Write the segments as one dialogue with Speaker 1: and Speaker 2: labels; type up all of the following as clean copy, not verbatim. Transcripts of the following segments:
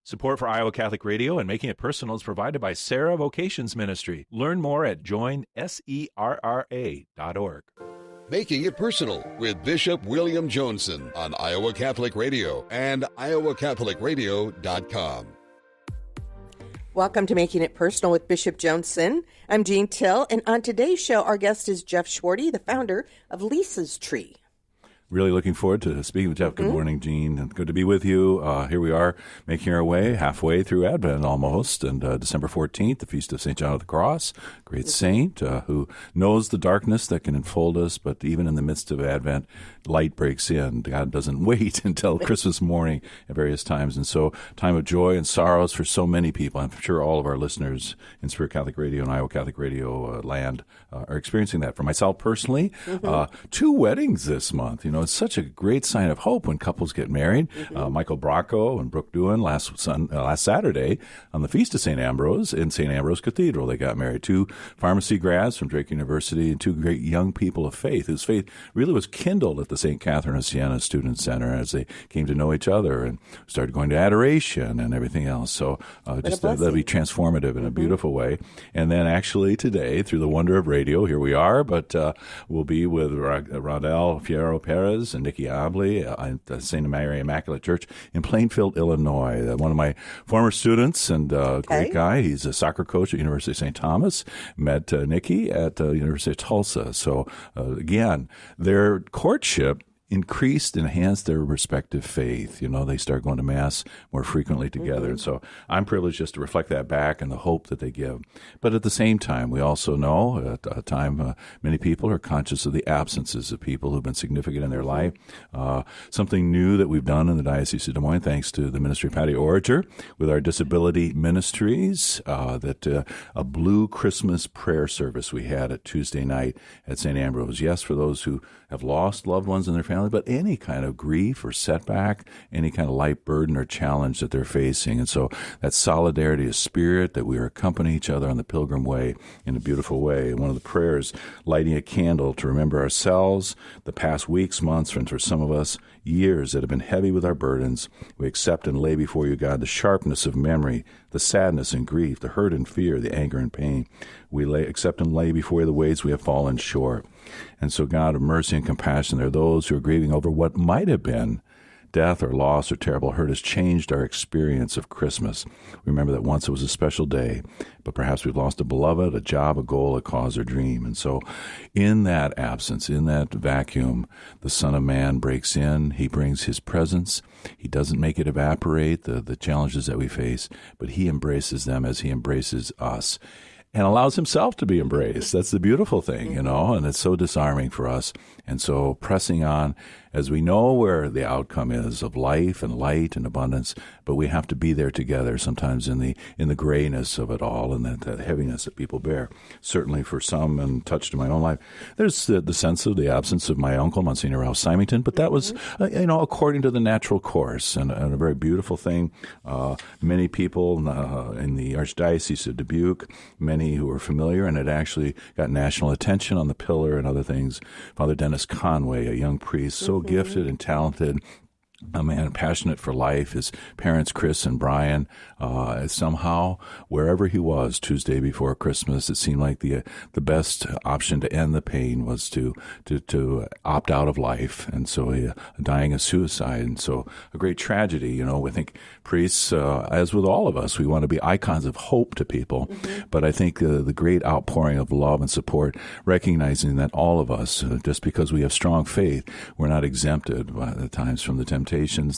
Speaker 1: Support for Iowa Catholic Radio and Making It Personal is provided by Sarah Vocations Ministry. Learn more at joinserra.org.
Speaker 2: Making It Personal with Bishop William Johnson on Iowa Catholic Radio and iowacatholicradio.com.
Speaker 3: Welcome to Making It Personal with Bishop Johnson. I'm Jean Till, and on today's show, our guest is Jeff Schwarte, the founder of Lisa's Tree.
Speaker 1: Really looking forward to speaking with Jeff. Good morning, Jean. And good to be with you. Here we are making our way halfway through Advent almost. And December 14th, the Feast of St. John of the Cross, great saint who knows the darkness that can enfold us. But even in the midst of Advent, light breaks in. God doesn't wait until Christmas morning at various times. And so time of joy and sorrows for so many people. I'm sure all of our listeners in Spirit Catholic Radio and Iowa Catholic Radio land are experiencing that. For myself personally, 2 weddings this month. You know, it's such a great sign of hope when couples get married. Michael Bracco and Brooke Doohan last Saturday on the Feast of St. Ambrose in St. Ambrose Cathedral. They got married. 2 pharmacy grads from Drake University and 2 great young people of faith whose faith really was kindled at the St. Catherine of Siena Student Center as they came to know each other and started going to adoration and everything else. So that'll be transformative in a beautiful way. And then actually today, through the wonder of radio, here we are, but we'll be with Radel Fierro Perez and Nikki Abley at St. Mary Immaculate Church in Plainfield, Illinois. One of my former students and great guy. He's a soccer coach at University of St. Thomas. Met Nikki at University of Tulsa. So again, their courtship increased, enhanced their respective faith. You know, they start going to Mass more frequently together. And so I'm privileged just to reflect that back and the hope that they give. But at the same time, we also know at a time many people are conscious of the absences of people who've been significant in their life. Something new that we've done in the Diocese of Des Moines, thanks to the ministry of Patty Orager, with our disability ministries, a Blue Christmas prayer service we had at Tuesday night at St. Ambrose. Yes, for those who have lost loved ones in their family, but any kind of grief or setback, any kind of life burden or challenge that they're facing. And so that solidarity of spirit, that we accompany each other on the pilgrim way in a beautiful way. And one of the prayers, lighting a candle to remember ourselves, the past weeks, months, and for some of us, years that have been heavy with our burdens. We accept and lay before you, God, the sharpness of memory, the sadness and grief, the hurt and fear, the anger and pain. We accept and lay before you the ways we have fallen short. And so, God of mercy and compassion, there are those who are grieving over what might have been. Death or loss or terrible hurt has changed our experience of Christmas. Remember that once it was a special day, but perhaps we've lost a beloved, a job, a goal, a cause, or dream. And so in that absence, in that vacuum, the Son of Man breaks in. He brings his presence. He doesn't make it evaporate, the challenges that we face, but he embraces them as he embraces us. And allows himself to be embraced. That's the beautiful thing, you know, and it's so disarming for us. And so pressing on as we know where the outcome is of life and light and abundance, but we have to be there together sometimes in the grayness of it all and that heaviness that people bear. Certainly for some, and touched in my own life, there's the sense of the absence of my uncle, Monsignor Ralph Symington, but that was, according to the natural course and a very beautiful thing. Many people in the Archdiocese of Dubuque, many who were familiar, and it actually got national attention on the pillar and other things. Father Dennis Conway, a young priest, so gifted and talented, a man passionate for life. His parents, Chris and Brian, somehow, wherever he was Tuesday before Christmas, it seemed like the best option to end the pain was to opt out of life. And so dying of suicide. And so a great tragedy, I think priests, as with all of us, we want to be icons of hope to people. But I think the great outpouring of love and support, recognizing that all of us, just because we have strong faith, we're not exempted at times from the temptations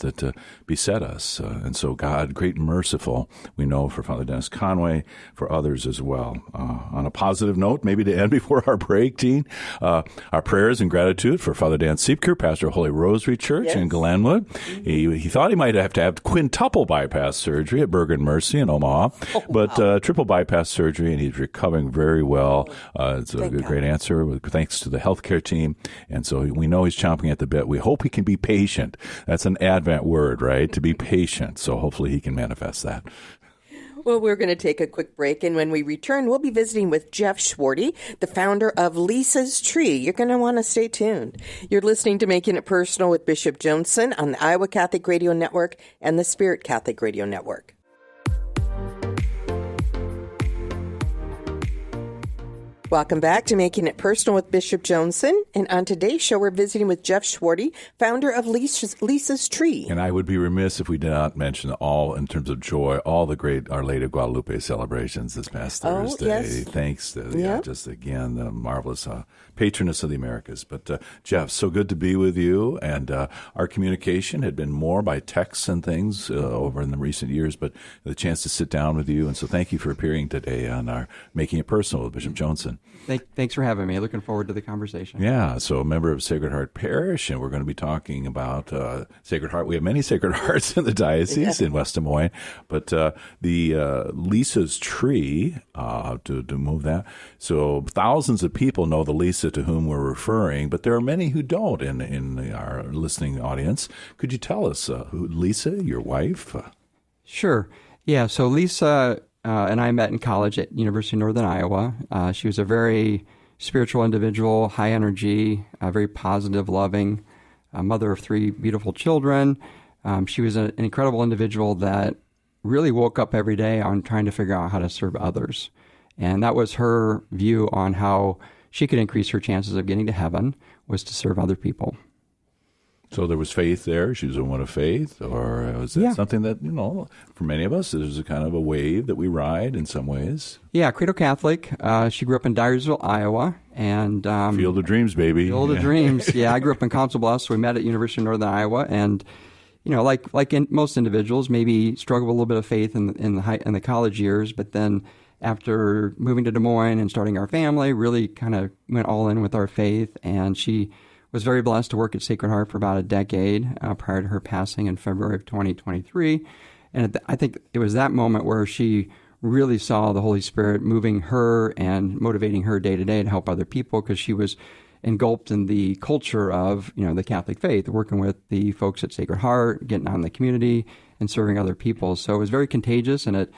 Speaker 1: that beset us. And so God, great and merciful, we know for Father Dennis Conway, for others as well. On a positive note, maybe to end before our break, Jean, our prayers and gratitude for Father Dan Siepker, pastor of Holy Rosary Church in Glenwood. He thought he might have to have quintuple bypass surgery at Bergen Mercy in Omaha, but triple bypass surgery, and he's recovering very well. It's a great answer, thanks to the healthcare team. And so we know he's chomping at the bit. We hope he can be patient. That's an Advent word, right? To be patient. So hopefully he can manifest that.
Speaker 3: Well, we're going to take a quick break, and when we return, we'll be visiting with Jeff Schwarte, the founder of Lisa's Tree. You're going to want to stay tuned. You're listening to Making It Personal with Bishop Johnson on the Iowa Catholic Radio Network and the Spirit Catholic Radio Network. Welcome back to Making It Personal with Bishop Johnson. And on today's show, we're visiting with Jeff Schwarte, founder of Lisa's Tree.
Speaker 1: And I would be remiss if we did not mention all, in terms of joy, all the great Our Lady of Guadalupe celebrations this past Thursday.
Speaker 3: Yes.
Speaker 1: Thanks to, just again, the marvelous patroness of the Americas. But Jeff, so good to be with you. And our communication had been more by texts and things over in the recent years, but the chance to sit down with you. And so thank you for appearing today on our Making It Personal with Bishop Johnson.
Speaker 4: Thanks for having me. Looking forward to the conversation.
Speaker 1: Yeah, so a member of Sacred Heart Parish, and we're going to be talking about Sacred Heart. We have many Sacred Hearts in the diocese in West Des Moines, but the Lisa's Tree, to move that. So thousands of people know the Lisa to whom we're referring, but there are many who don't in our listening audience. Could you tell us who Lisa, your wife?
Speaker 4: Sure. Yeah, so Lisa and I met in college at University of Northern Iowa. She was a very spiritual individual, high energy, very positive, loving, mother of 3 beautiful children. She was an incredible individual that really woke up every day on trying to figure out how to serve others. And that was her view on how she could increase her chances of getting to heaven, was to serve other people.
Speaker 1: So there was faith there. She was a woman of faith, or was that something that, for many of us, there's a kind of a wave that we ride in some ways?
Speaker 4: Yeah, Credo Catholic. She grew up in Dyersville, Iowa, and
Speaker 1: Field of Dreams, baby.
Speaker 4: Field of Dreams. Yeah, I grew up in Council Bluffs. So we met at University of Northern Iowa, and like in most individuals, maybe struggled with a little bit of faith in the college years, but then after moving to Des Moines and starting our family, really kind of went all in with our faith, and she was very blessed to work at Sacred Heart for about a decade prior to her passing in February of 2023. And I think it was that moment where she really saw the Holy Spirit moving her and motivating her day to day to help other people, because she was engulfed in the culture of, the Catholic faith, working with the folks at Sacred Heart, getting out in the community and serving other people. So it was very contagious, and it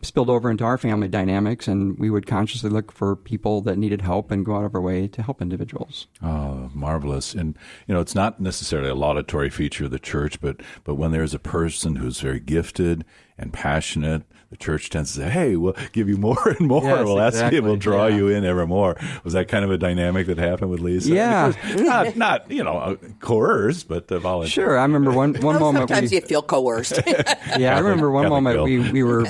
Speaker 4: spilled over into our family dynamics, and we would consciously look for people that needed help and go out of our way to help individuals.
Speaker 1: Oh, marvelous. And, it's not necessarily a laudatory feature of the church, but when there's a person who's very gifted and passionate, the church tends to say, hey, we'll give you more and more.
Speaker 4: Yes,
Speaker 1: we'll ask you, we'll draw
Speaker 4: yeah.
Speaker 1: you in ever more. Was that kind of a dynamic that happened with Lisa?
Speaker 4: Yeah.
Speaker 1: Not coerced, but voluntary.
Speaker 4: Sure. I remember one moment.
Speaker 3: Sometimes you feel coerced.
Speaker 4: Yeah, I remember one
Speaker 1: Catholic
Speaker 4: moment
Speaker 1: Bill.
Speaker 4: we were,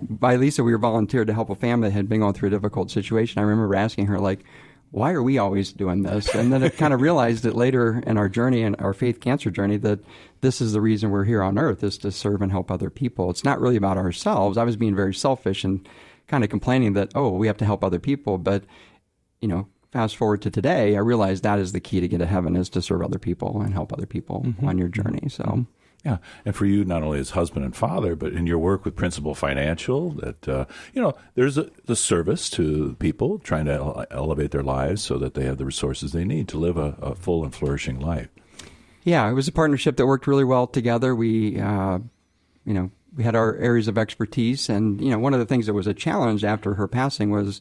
Speaker 4: by Lisa, we were volunteered to help a family that had been going through a difficult situation. I remember asking her, why are we always doing this? And then I kind of realized that later in our journey, and our faith cancer journey, that this is the reason we're here on earth, is to serve and help other people. It's not really about ourselves. I was being very selfish and kind of complaining that, we have to help other people. But, fast forward to today, I realized that is the key to get to heaven, is to serve other people and help other people on your journey. So.
Speaker 1: Yeah, and for you, not only as husband and father, but in your work with Principal Financial, that, there's the service to people, trying to elevate their lives so that they have the resources they need to live a full and flourishing life. Yeah,
Speaker 4: it was a partnership that worked really well together. We, we had our areas of expertise, and, one of the things that was a challenge after her passing was,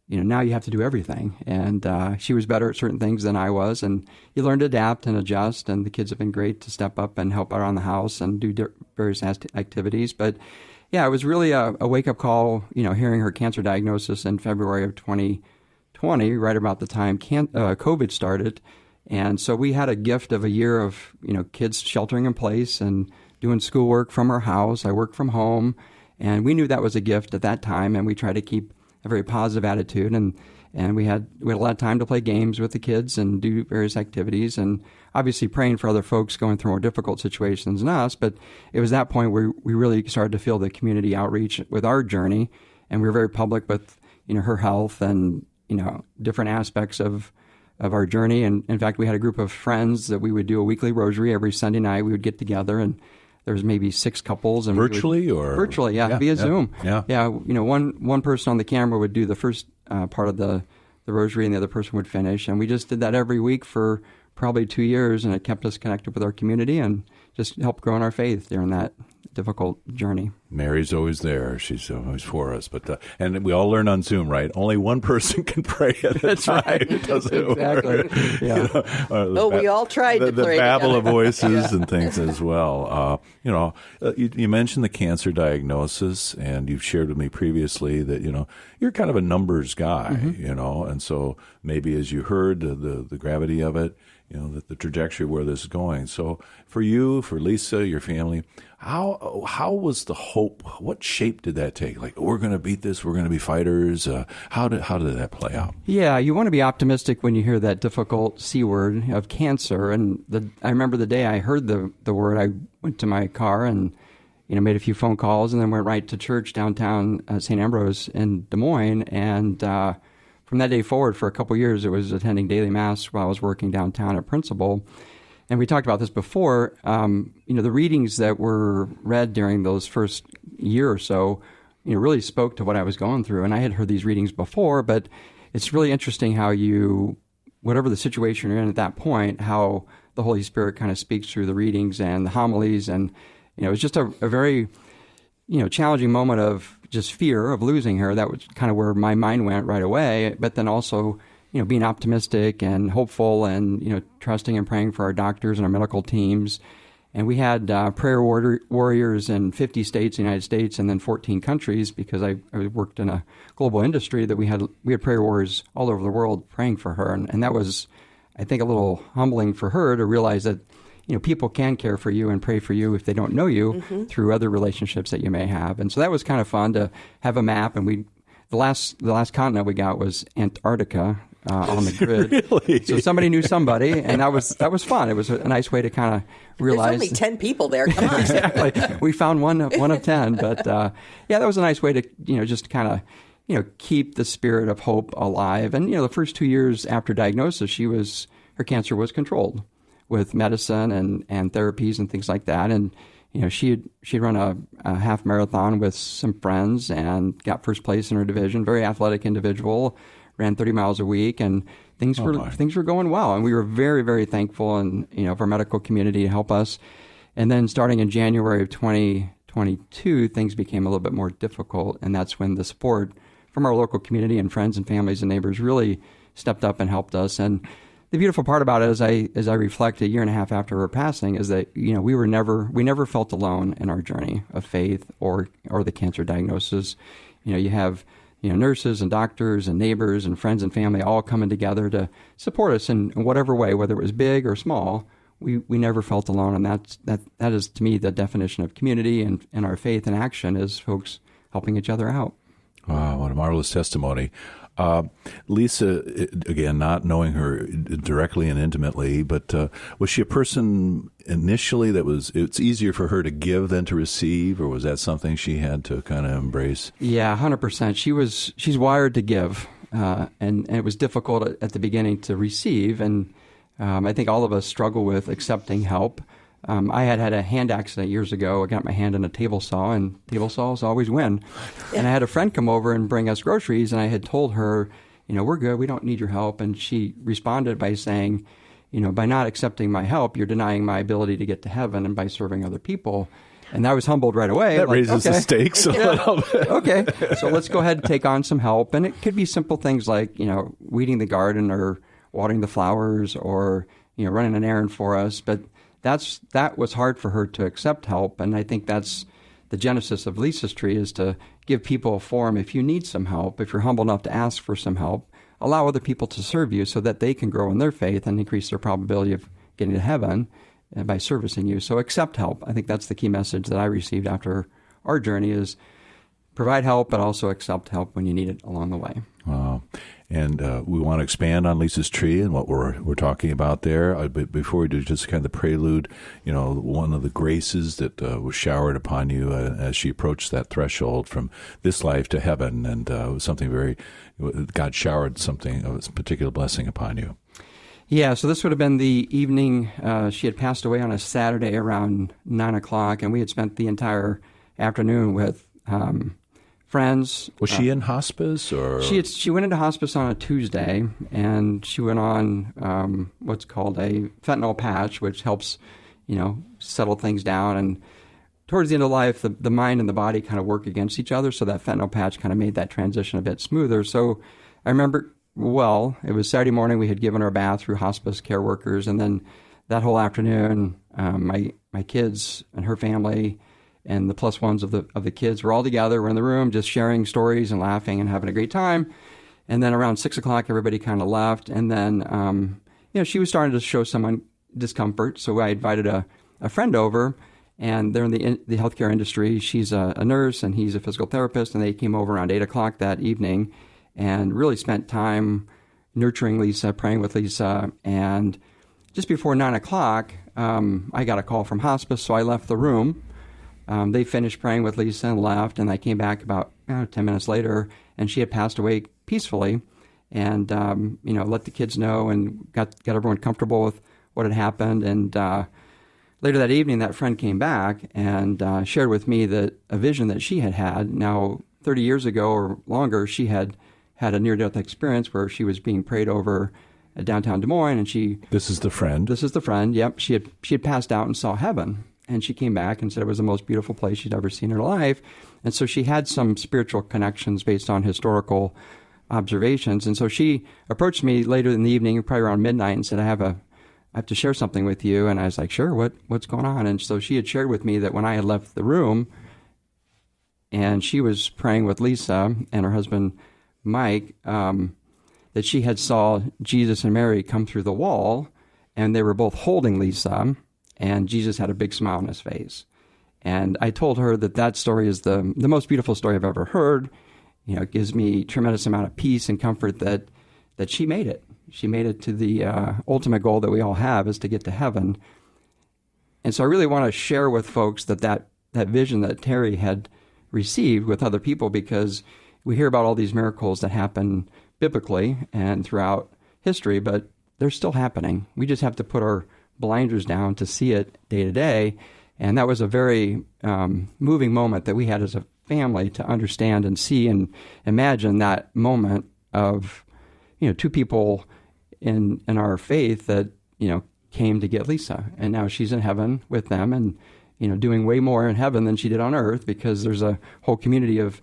Speaker 4: now you have to do everything. And she was better at certain things than I was, and you learn to adapt and adjust, and the kids have been great to step up and help around the house and do various activities. But yeah, it was really a wake-up call, hearing her cancer diagnosis in February of 2020, right about the time COVID started. And so we had a gift of a year of, kids sheltering in place and doing schoolwork from our house. I work from home, and we knew that was a gift at that time, and we tried to keep a very positive attitude, and we had a lot of time to play games with the kids and do various activities, and obviously praying for other folks going through more difficult situations than us. But it was that point where we really started to feel the community outreach with our journey, and we were very public with her health and different aspects of our journey. And in fact, we had a group of friends that we would do a weekly rosary every Sunday night. We would get together, and there was maybe 6 couples, and
Speaker 1: virtually
Speaker 4: via Zoom.
Speaker 1: Yeah.
Speaker 4: One person on the camera would do the first part of the rosary, and the other person would finish. And we just did that every week for probably 2 years, and it kept us connected with our community and just helped grow in our faith during that difficult journey.
Speaker 1: Mary's always there. She's always for us. But and we all learn on Zoom, right? Only one person can pray at a time.
Speaker 4: Right.
Speaker 1: Doesn't
Speaker 4: Exactly.
Speaker 1: work.
Speaker 4: Yeah.
Speaker 3: We all tried to
Speaker 1: the
Speaker 3: pray
Speaker 1: babble
Speaker 3: together.
Speaker 1: of voices and things as well. You mentioned the cancer diagnosis, and you've shared with me previously that you're kind of a numbers guy, and so maybe as you heard the gravity of it, the trajectory where this is going. So for you, for Lisa, your family, how was the hope? What shape did that take? Like, we're going to beat this. We're going to be fighters. How did that play out?
Speaker 4: Yeah, you want to be optimistic when you hear that difficult C word of cancer. And I remember the day I heard the word, I went to my car and made a few phone calls, and then went right to church downtown St. Ambrose in Des Moines. And from that day forward, for a couple of years, it was attending daily mass while I was working downtown at Principal. And we talked about this before. The readings that were read during those first year or so, really spoke to what I was going through. And I had heard these readings before, but it's really interesting how whatever the situation you're in at that point, how the Holy Spirit kind of speaks through the readings and the homilies. And it was just a very challenging moment of just fear of losing her. That was kind of where my mind went right away. But then also, being optimistic and hopeful and, trusting and praying for our doctors and our medical teams. And we had prayer warriors in 50 states in the United States and then 14 countries, because I worked in a global industry that we had prayer warriors all over the world praying for her. And that was, I think, a little humbling for her to realize that people can care for you and pray for you if they don't know you through other relationships that you may have. And so that was kind of fun to have a map. And the last continent we got was Antarctica on the grid.
Speaker 1: Really?
Speaker 4: So somebody knew somebody, and that was fun. It was a nice way to kind of realize.
Speaker 3: There's only 10 people there. Come on.
Speaker 4: Exactly. We found one of 10. But that was a nice way to just kind of keep the spirit of hope alive. And the first 2 years after diagnosis, her cancer was controlled with medicine and therapies and things like that. And she'd run a half marathon with some friends and got first place in her division. Very athletic individual, ran 30 miles a week, and things were going well. And we were very, very thankful of our medical community to help us. And then starting in January of 2022, things became a little bit more difficult, and that's when the support from our local community and friends and families and neighbors really stepped up and helped us. And the beautiful part about it, as I reflect a year and a half after her passing, is that we never felt alone in our journey of faith or the cancer diagnosis. You have nurses and doctors and neighbors and friends and family all coming together to support us in whatever way, whether it was big or small. We never felt alone, and that is, to me, the definition of community and our faith in action is folks helping each other out.
Speaker 1: Wow, what a marvelous testimony. Lisa, again, not knowing her directly and intimately, but was she a person initially it's easier for her to give than to receive, or was that something she had to kind of embrace? Yeah,
Speaker 4: 100%. She's wired to give, and it was difficult at the beginning to receive, and I think all of us struggle with accepting help. I had a hand accident years ago. I got my hand in a table saw, and table saws always win. And I had a friend come over and bring us groceries, and I had told her, we're good, we don't need your help. And she responded by saying, by not accepting my help, you're denying my ability to get to heaven and by serving other people. And I was humbled right away.
Speaker 1: That raises the stakes a little bit.
Speaker 4: Okay, so let's go ahead and take on some help. And it could be simple things like, weeding the garden or watering the flowers or, running an errand for us. But that was hard for her to accept help, and I think that's the genesis of Lisa's Tree, is to give people a forum. If you need some help, if you're humble enough to ask for some help, allow other people to serve you so that they can grow in their faith and increase their probability of getting to heaven by servicing you. So accept help. I think that's the key message that I received after our journey, is provide help, but also accept help when you need it along the way.
Speaker 1: Wow. And we want to expand on Lisa's Tree and what we're talking about there. But before we do, just kind of the prelude, one of the graces that was showered upon you as she approached that threshold from this life to heaven, and it was something God showered something of a particular blessing upon you.
Speaker 4: Yeah, so this would have been the evening. She had passed away on a Saturday around 9 o'clock, and we had spent the entire afternoon with friends.
Speaker 1: Was she in hospice, or
Speaker 4: she went into hospice on a Tuesday, and she went on what's called a fentanyl patch, which helps settle things down. And towards the end of life, the mind and the body kind of work against each other, so that fentanyl patch kind of made that transition a bit smoother. So I remember, it was Saturday morning. We had given her a bath through hospice care workers, and then that whole afternoon, my kids and her family and the plus ones of the kids were all together. We're in the room just sharing stories and laughing and having a great time. And then around 6 o'clock, everybody kind of left. And then, she was starting to show some discomfort. So I invited a friend over, and they're in the healthcare industry. She's a nurse and he's a physical therapist. And they came over around 8 o'clock that evening and really spent time nurturing Lisa, praying with Lisa. And just before 9 o'clock, I got a call from hospice. So I left the room. They finished praying with Lisa and left, and I came back about 10 minutes later, and she had passed away peacefully, and let the kids know and got everyone comfortable with what had happened. And later that evening, that friend came back and shared with me that a vision that she had had. Now, 30 years ago or longer, she had a near-death experience where she was being prayed over at downtown Des Moines, and
Speaker 1: This is the friend.
Speaker 4: This is the friend. Yep, she had passed out and saw heaven. And she came back and said it was the most beautiful place she'd ever seen in her life. And so she had some spiritual connections based on historical observations. And so she approached me later in the evening, probably around midnight, and said, I have to share something with you. And I was like, sure, what's going on? And so she had shared with me that when I had left the room and she was praying with Lisa and her husband, Mike, that she had saw Jesus and Mary come through the wall, and they were both holding Lisa, and Jesus had a big smile on his face. And I told her that story is the most beautiful story I've ever heard. It gives me tremendous amount of peace and comfort that she made it. She made it to the ultimate goal that we all have, is to get to heaven. And so I really want to share with folks that vision that Terry had received with other people, because we hear about all these miracles that happen biblically and throughout history, but they're still happening. We just have to put our blinders down to see it day to day. And that was a very moving moment that we had as a family to understand and see and imagine that moment of, two people in our faith that, came to get Lisa. And now she's in heaven with them and, doing way more in heaven than she did on earth, because there's a whole community of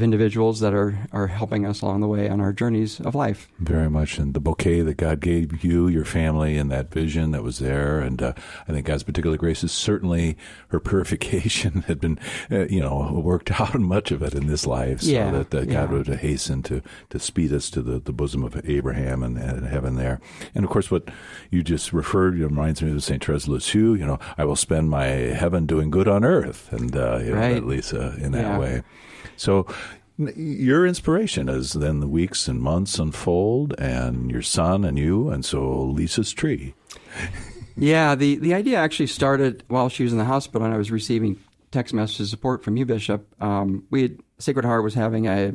Speaker 4: individuals that are helping us along the way on our journeys of life.
Speaker 1: Very much. And the bouquet that God gave you, your family, and that vision that was there. And I think God's particular grace is certainly her purification had been, worked out much of it in this life. So that God would hasten to speed us to the bosom of Abraham and heaven there. And of course, what you just referred reminds me of St. Therese Lisieux, I will spend my heaven doing good on earth. And right. Lisa in that way. So your inspiration as then the weeks and months unfold, and your son and you, and so Lisa's Tree.
Speaker 4: Yeah, the idea actually started while she was in the hospital, and I was receiving text message support from you, Bishop. Sacred Heart was having a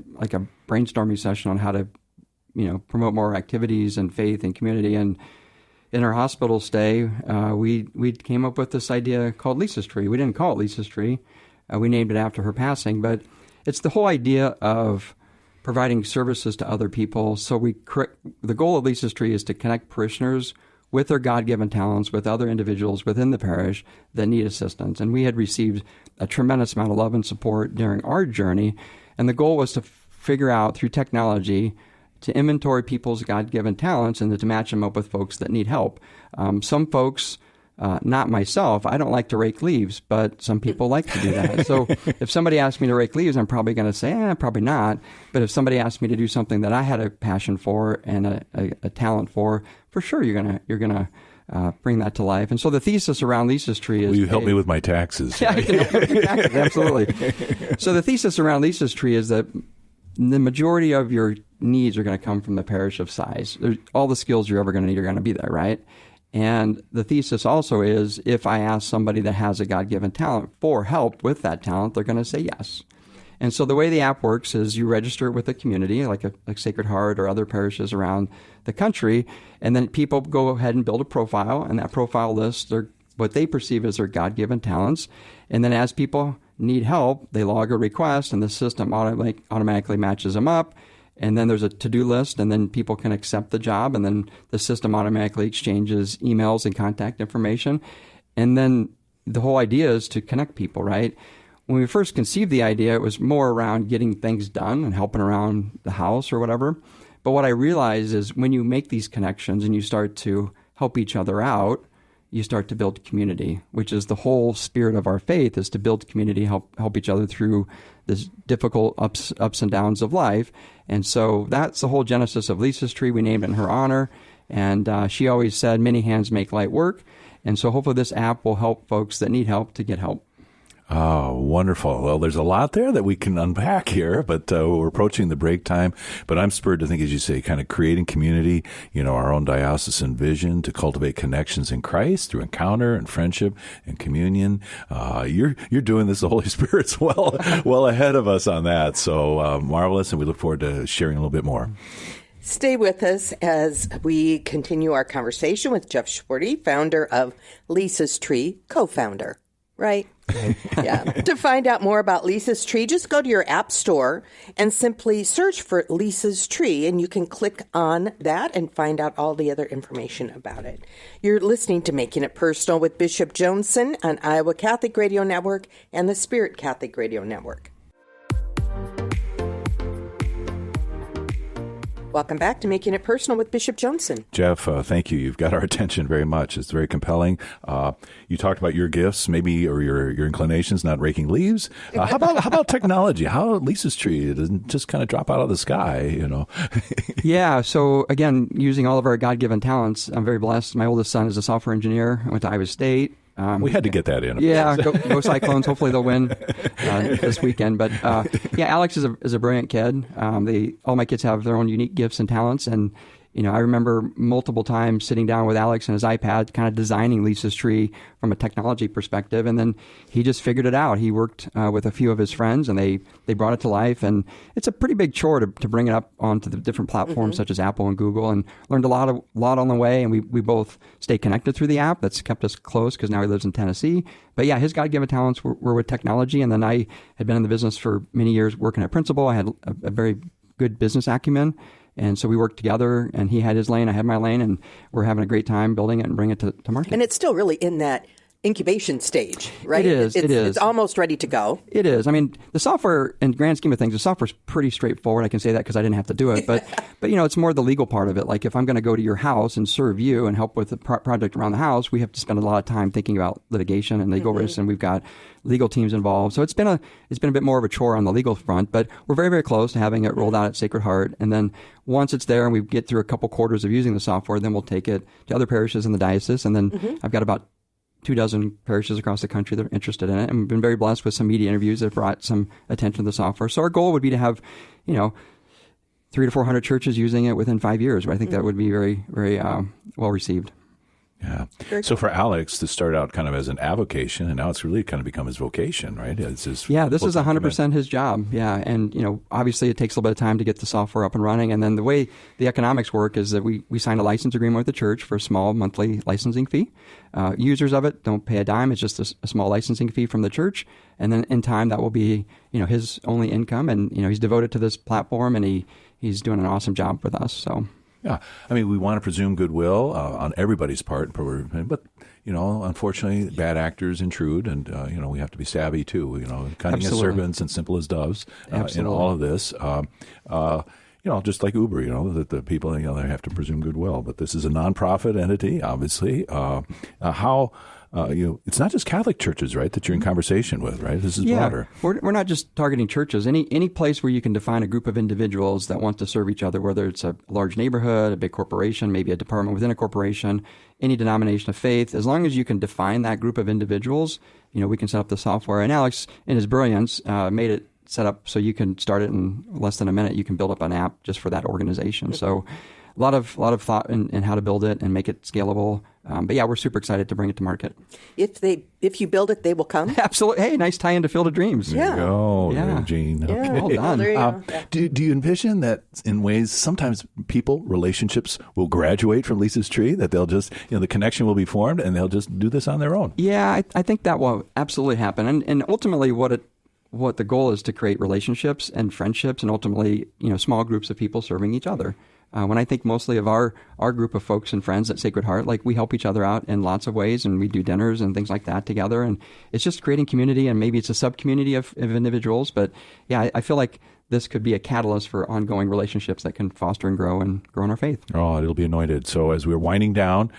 Speaker 4: brainstorming session on how to, promote more activities and faith and community. And in our hospital stay, we came up with this idea called Lisa's Tree. We didn't call it Lisa's Tree. We named it after her passing, but it's the whole idea of providing services to other people. So the goal of Lisa's Tree is to connect parishioners with their God-given talents with other individuals within the parish that need assistance. And we had received a tremendous amount of love and support during our journey. And the goal was to figure out through technology to inventory people's God-given talents and to match them up with folks that need help. Some folks, not myself, I don't like to rake leaves, but some people like to do that. So if somebody asks me to rake leaves, I'm probably going to say, probably not. But if somebody asks me to do something that I had a passion for and a talent for sure you're gonna bring that to life. And so the thesis around Lisa's Tree is...
Speaker 1: Will you help me with my taxes?
Speaker 4: Yeah, I can help with your taxes, absolutely. So the thesis around Lisa's Tree is that the majority of your needs are going to come from the parish of size. All the skills you're ever going to need are going to be there, right? And the thesis also is, if I ask somebody that has a God-given talent for help with that talent, they're going to say yes. And so the way the app works is you register with a community, like Sacred Heart or other parishes around the country, and then people go ahead and build a profile, and that profile lists what they perceive as their God-given talents. And then as people need help, they log a request, and the system automatically matches them up. And then there's a to-do list, and then people can accept the job, and then the system automatically exchanges emails and contact information. And then the whole idea is to connect people, right? When we first conceived the idea, it was more around getting things done and helping around the house or whatever. But what I realized is when you make these connections and you start to help each other out, you start to build community, which is the whole spirit of our faith, is to build community, help each other through this difficult ups and downs of life. And so that's the whole genesis of Lisa's Tree. We named it in her honor. And she always said, many hands make light work. And so hopefully this app will help folks that need help to get help.
Speaker 1: Oh, wonderful. Well, there's a lot there that we can unpack here, but we're approaching the break time. But I'm spurred to think, as you say, kind of creating community, our own diocesan vision to cultivate connections in Christ through encounter and friendship and communion. You're doing this. The Holy Spirit's well ahead of us on that. So marvelous, and we look forward to sharing a little bit more.
Speaker 3: Stay with us as we continue our conversation with Jeff Schwarte, founder of Lisa's Tree, co-founder, right? Yeah. To find out more about Lisa's Tree, just go to your app store and simply search for Lisa's Tree, and you can click on that and find out all the other information about it. You're listening to Making It Personal with Bishop Joneson on Iowa Catholic Radio Network and the Spirit Catholic Radio Network. Welcome back to Making It Personal with Bishop Joneson.
Speaker 1: Jeff, thank you. You've got our attention very much. It's very compelling. You talked about your gifts, maybe, or your inclinations, not raking leaves. How about technology? How Lisa's Tree doesn't just kind of drop out of the sky,
Speaker 4: Yeah. So again, using all of our God-given talents, I'm very blessed. My oldest son is a software engineer. I went to Iowa State.
Speaker 1: We had to get that in.
Speaker 4: Yeah, go Cyclones. Hopefully they'll win this weekend. But Alex is a brilliant kid. All my kids have their own unique gifts and talents. And, I remember multiple times sitting down with Alex and his iPad, kind of designing Lisa's Tree from a technology perspective. And then he just figured it out. He worked with a few of his friends, and they brought it to life. And it's a pretty big chore to bring it up onto the different platforms such as Apple and Google, and learned a lot on the way. And we both stay connected through the app. That's kept us close because now he lives in Tennessee. But yeah, his God-given talents were with technology. And then I had been in the business for many years working at Principal. I had a very good business acumen. And so we worked together, and he had his lane, I had my lane, and we're having a great time building it and bringing it to market.
Speaker 3: And it's still really in that incubation stage, right?
Speaker 4: It is.
Speaker 3: It's almost ready to go.
Speaker 4: It is. I mean, the software, in the grand scheme of things, the software's pretty straightforward. I can say that because I didn't have to do it. But it's more the legal part of it. Like if I'm going to go to your house and serve you and help with the project around the house, we have to spend a lot of time thinking about litigation and legal risks, and we've got legal teams involved. So it's been a bit more of a chore on the legal front, but we're very, very close to having it rolled out at Sacred Heart. And then once it's there and we get through a couple quarters of using the software, then we'll take it to other parishes in the diocese. And then I've got about 24 parishes across the country that are interested in it. And we've been very blessed with some media interviews that have brought some attention to the software. So our goal would be to have, 300 to 400 churches using it within 5 years. But I think that would be very, very well received.
Speaker 1: Yeah. So for Alex to start out kind of as an avocation, and now it's really kind of become his vocation, right? It's his
Speaker 4: this is 100% his job. Yeah. And, obviously it takes a little bit of time to get the software up and running. And then the way the economics work is that we sign a license agreement with the church for a small monthly licensing fee. Users of it don't pay a dime. It's just a small licensing fee from the church. And then in time, that will be, his only income. And, he's devoted to this platform, and he's doing an awesome job with us. So.
Speaker 1: Yeah, I mean, we want to presume goodwill on everybody's part, but unfortunately, bad actors intrude, and we have to be savvy too. Cunning as serpents and simple as doves in all of this. Just like Uber, that the people they have to presume goodwill. But this is a nonprofit entity, obviously. It's not just Catholic churches, right, that you're in conversation with, right? This is broader.
Speaker 4: We're not just targeting churches. Any place where you can define a group of individuals that want to serve each other, whether it's a large neighborhood, a big corporation, maybe a department within a corporation, any denomination of faith, as long as you can define that group of individuals, we can set up the software. And Alex, in his brilliance, made it set up so you can start it in less than a minute. You can build up an app just for that organization. So a lot of thought in how to build it and make it scalable. But yeah, we're super excited to bring it to market.
Speaker 3: If you build it, they will come.
Speaker 4: Absolutely. Hey, nice tie into Field of Dreams.
Speaker 1: There you go, Gene.
Speaker 3: Yeah.
Speaker 1: Okay.
Speaker 4: Well done.
Speaker 3: There you go.
Speaker 1: Do you envision that in ways sometimes relationships will graduate from Lisa's Tree, that they'll just, the connection will be formed and they'll just do this on their own?
Speaker 4: Yeah, I think that will absolutely happen. And ultimately what the goal is to create relationships and friendships and ultimately, small groups of people serving each other. when I think mostly of our group of folks and friends at Sacred Heart, like we help each other out in lots of ways, and we do dinners and things like that together. And it's just creating community, and maybe it's a sub-community of individuals. But yeah, I feel like this could be a catalyst for ongoing relationships that can foster and grow in our faith.
Speaker 1: Oh, it'll be anointed. So as we're winding down,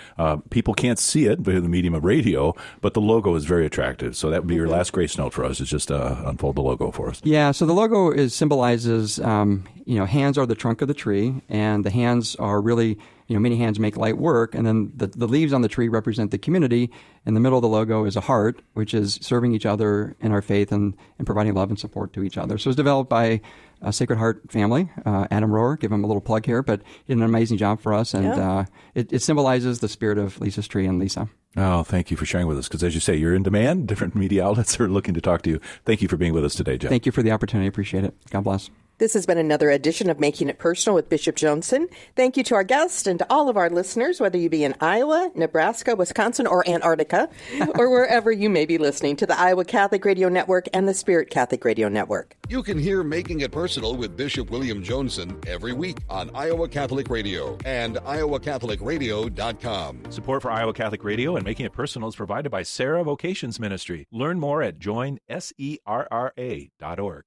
Speaker 1: people can't see it via the medium of radio, but the logo is very attractive. So that would be your last grace note for us, is just unfold the logo for us.
Speaker 4: Yeah, so the logo symbolizes, hands are the trunk of the tree, and the hands are really, many hands make light work, and then the leaves on the tree represent the community. In the middle of the logo is a heart, which is serving each other in our faith and providing love and support to each other. So it was developed by a Sacred Heart family, Adam Rohr, give him a little plug here, but he did an amazing job for us, and it symbolizes the spirit of Lisa's tree and Lisa.
Speaker 1: Oh, thank you for sharing with us, because as you say, you're in demand. Different media outlets are looking to talk to you. Thank you for being with us today, Jeff.
Speaker 4: Thank you for the opportunity. I appreciate it. God bless.
Speaker 3: This has been another edition of Making It Personal with Bishop Joensen. Thank you to our guests and to all of our listeners, whether you be in Iowa, Nebraska, Wisconsin, or Antarctica, or wherever you may be listening to the Iowa Catholic Radio Network and the Spirit Catholic Radio Network.
Speaker 2: You can hear Making It Personal with Bishop William Joensen every week on Iowa Catholic Radio and iowacatholicradio.com.
Speaker 1: Support for Iowa Catholic Radio and Making It Personal is provided by Sarah Vocations Ministry. Learn more at joinserra.org.